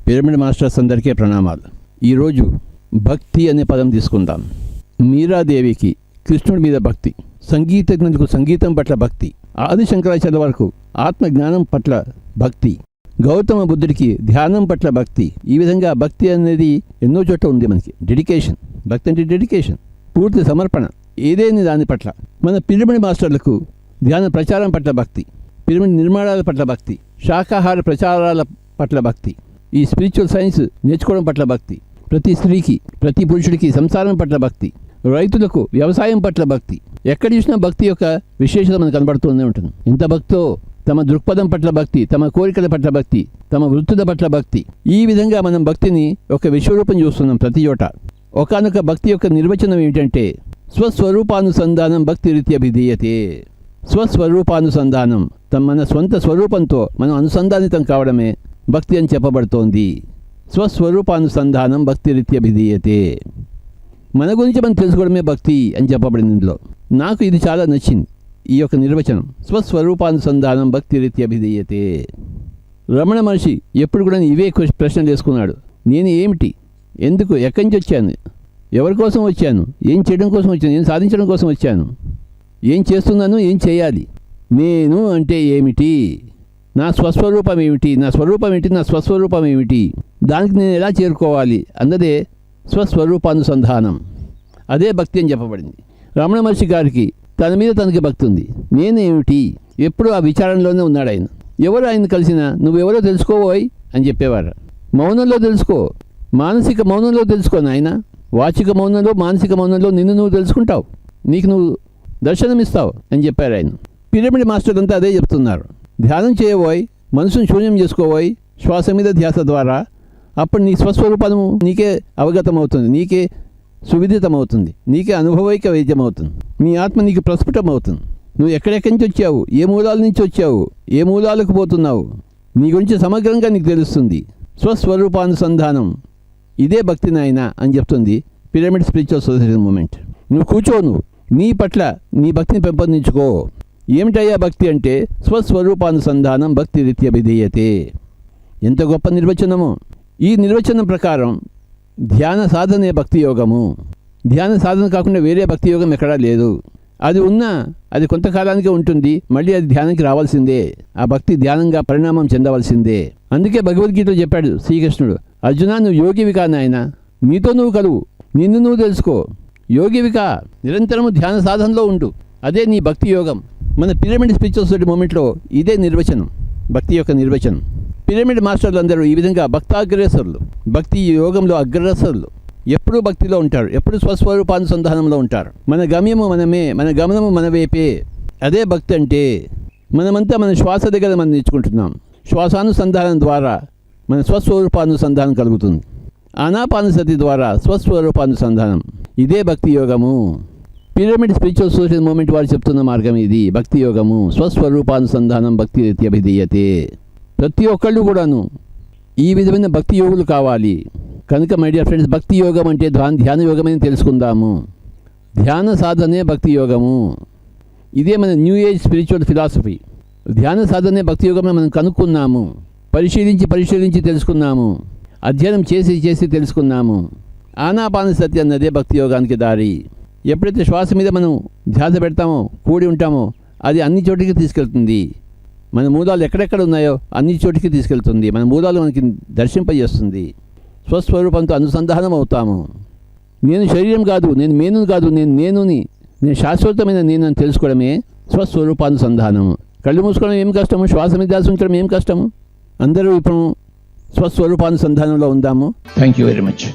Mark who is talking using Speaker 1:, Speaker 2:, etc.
Speaker 1: Pyramid masters అందరికీ ప్రణామాలు. ఈరోజు భక్తి అనే పదం తీసుకుందాం. మీరాదేవికి కృష్ణుడి మీద భక్తి, సంగీతజ్ఞులకు సంగీతం పట్ల భక్తి, ఆది శంకరాచార్య వరకు ఆత్మజ్ఞానం పట్ల భక్తి, గౌతమ బుద్ధుడికి ధ్యానం పట్ల భక్తి. ఈ విధంగా భక్తి అనేది ఎన్నో చోట్ల ఉంది మనకి. డెడికేషన్, భక్తి అంటే డెడికేషన్, పూర్తి సమర్పణ ఏదైనా దాని పట్ల. మన పిరమిడ్ మాస్టర్లకు ధ్యాన ప్రచారం పట్ల భక్తి, పిరమిడ్ నిర్మాణాల పట్ల భక్తి, శాకాహార ప్రచారాల పట్ల భక్తి, ఈ స్పిరిచువల్ సైన్స్ నేర్చుకోవడం పట్ల భక్తి, ప్రతి స్త్రీకి ప్రతి పురుషుడికి సంసారం పట్ల భక్తి, రైతులకు వ్యవసాయం పట్ల భక్తి. ఎక్కడ చూసినా భక్తి యొక్క విశేషత మనకు కనబడుతూనే ఉంటుంది. ఇంత భక్తితో తమ దృక్పథం పట్ల భక్తి, తమ కోరికల పట్ల భక్తి, తమ వృత్తుల పట్ల భక్తి. ఈ విధంగా మనం భక్తిని ఒక విశ్వరూపం చూస్తున్నాం ప్రతి చోట. ఒకానొక భక్తి యొక్క నిర్వచనం ఏమిటంటే స్వస్వరూపానుసంధానం భక్తి రీత్యభిధీయతే. స్వస్వరూపానుసంధానం, మన స్వంత స్వరూపంతో మనం అనుసంధానితం కావడమే భక్తి అని చెప్పబడుతోంది. స్వస్వరూపానుసంధానం భక్తి రీత్యభిధీయతే. మన గురించి మనం తెలుసుకోవడమే భక్తి అని చెప్పబడింది ఇందులో. నాకు ఇది చాలా నచ్చింది, ఈ యొక్క నిర్వచనం. స్వస్వరూపానుసంధానం భక్తి రీత్యభిధీయతే. రమణ మహర్షి ఎప్పుడు కూడా ఇవే ప్రశ్నలు వేసుకున్నాడు. నేను ఏమిటి, ఎందుకు, ఎక్కడి నుంచి వచ్చాను, ఎవరి కోసం వచ్చాను, ఏం చేయడం కోసం వచ్చాను, ఏం సాధించడం కోసం వచ్చాను, ఏం చేస్తున్నాను, ఏం చేయాలి, నేను అంటే ఏమిటి, నా స్వస్వరూపం ఏమిటి, నా స్వరూపం ఏంటి, నా స్వస్వరూపం ఏమిటి, దానికి నేను ఎలా చేరుకోవాలి అన్నదే స్వస్వరూపానుసంధానం. అదే భక్తి అని చెప్పబడింది. రమణ మహర్షి గారికి తన మీద తనకి భక్తి ఉంది. నేనేమిటి, ఎప్పుడు ఆ విచారణలోనే ఉన్నాడు ఆయన. ఎవరు ఆయన కలిసినా నువ్వెవరో తెలుసుకోబోయ్ అని చెప్పేవారు. మౌనంలో తెలుసుకో, మానసిక మౌనంలో తెలుసుకో నాయన. వాచిక మౌనంలో, మానసిక మౌనంలో నిన్ను నువ్వు తెలుసుకుంటావు, నీకు నువ్వు దర్శనమిస్తావు అని చెప్పారు ఆయన. పిరమిడ్ మాస్టర్ అంతా అదే చెప్తున్నారు. ధ్యానం చేయబోయ్, మనసును శూన్యం చేసుకోబోయ్, శ్వాస మీద ధ్యాస ద్వారా. అప్పుడు నీ స్వస్వరూపము నీకే అవగతమవుతుంది, నీకే సువిదితమవుతుంది, నీకే అనుభవైక వైద్యమవుతుంది, నీ ఆత్మ నీకు ప్రస్ఫుటమవుతుంది. నువ్వు ఎక్కడెక్కడి నుంచి వచ్చావు, ఏ మూలాల నుంచి వచ్చావు, ఏ మూలాలకు పోతున్నావు, నీ గురించి సమగ్రంగా నీకు తెలుస్తుంది. స్వస్వరూపానుసంధానం, ఇదే భక్తి నాయన అని చెప్తుంది పిరమిడ్ స్పిరిచువల్ సొసైటీ మూమెంట్. నువ్వు కూర్చోను, నీ పట్ల నీ భక్తిని పెంపొందించుకో. ఏమిటయ్యా భక్తి అంటే స్వస్వరూపానుసంధానం భక్తి రీత్యభిధీయతే. ఎంత గొప్ప నిర్వచనము. ఈ నిర్వచనం ప్రకారం ధ్యాన సాధనే భక్తి యోగము. ధ్యాన సాధన కాకుండా వేరే భక్తి యోగం ఎక్కడా లేదు. అది ఉన్నా అది కొంతకాలానికే ఉంటుంది, మళ్ళీ అది ధ్యానానికి రావాల్సిందే. ఆ భక్తి ధ్యానంగా పరిణామం చెందవలసిందే. అందుకే భగవద్గీతలో చెప్పాడు శ్రీకృష్ణుడు, అర్జున నువ్వు యోగివికా నాయన, నీతో నువ్వు కలువు, నిన్ను నువ్వు తెలుసుకో, యోగివికా, నిరంతరము ధ్యాన సాధనలో ఉండు, అదే నీ భక్తి యోగం. మన పిరమిడ్ స్పిరిచువల్ సొసైటీ మూమెంట్లో ఇదే నిర్వచనం, భక్తి యొక్క నిర్వచనం. పిరమిడ్ మాస్టర్లు అందరూ ఈ విధంగా భక్తాగ్రేసరులు, భక్తి యోగంలో అగ్రసరులు. ఎప్పుడూ భక్తిలో ఉంటారు, ఎప్పుడు స్వస్వరూపానుసంధానంలో ఉంటారు. మన గమ్యము మనమే, మన గమనము మన వైపే. అదే భక్తి అంటే. మనమంతా మన శ్వాస దగ్గర మనం నేర్చుకుంటున్నాం. శ్వాసానుసంధానం ద్వారా మన స్వస్వరూపానుసంధానం కలుగుతుంది. ఆనాపానసతి ద్వారా స్వస్వరూపానుసంధానం. ఇదే భక్తి యోగము. పిరమిడ్ స్పిరిచువల్ సొసైటీ మూమెంట్ వారు చెప్తున్న మార్గం ఇది, భక్తి యోగము. స్వస్వరూపానుసంధానం భక్తి రీత్యభిధీయతే. ప్రతి ఒక్కళ్ళు కూడాను ఈ విధమైన భక్తి యోగులు కావాలి. కనుక మై డియర్ ఫ్రెండ్స్, భక్తి యోగం అంటే ధ్యాన యోగమని తెలుసుకుందాము. ధ్యాన సాధనే భక్తి యోగము. ఇదే మన న్యూ ఏజ్ స్పిరిచువల్ ఫిలాసఫీ. ధ్యాన సాధనే భక్తి యోగం మనం కనుక్కున్నాము, పరిశీలించి తెలుసుకున్నాము, అధ్యయనం చేసి తెలుసుకున్నాము. ఆనాపానసతి అన్నదే భక్తి యోగానికి దారి. ఎప్పుడైతే శ్వాస మీద మనం ధ్యాస పెడతామో, కూడి ఉంటామో, అది అన్ని చోటికి తీసుకెళ్తుంది. మన మూలాలు ఎక్కడెక్కడ ఉన్నాయో అన్ని చోటికి తీసుకెళ్తుంది. మన మూలాలు మనకి దర్శింపజేస్తుంది. స్వస్వరూపంతో అనుసంధానం అవుతాము. నేను శరీరం కాదు, నేను మేను కాదు, నేను శాశ్వతమైన నేను అని తెలుసుకోవడమే స్వస్వరూపానుసంధానము. కళ్ళు మూసుకోవడం ఏం కష్టము, శ్వాస మీద ధ్యాస ఉంచడం ఏం కష్టము. అందరూ ఇప్పుడు స్వస్వరూపానుసంధానంలో ఉందాము. Thank you very much.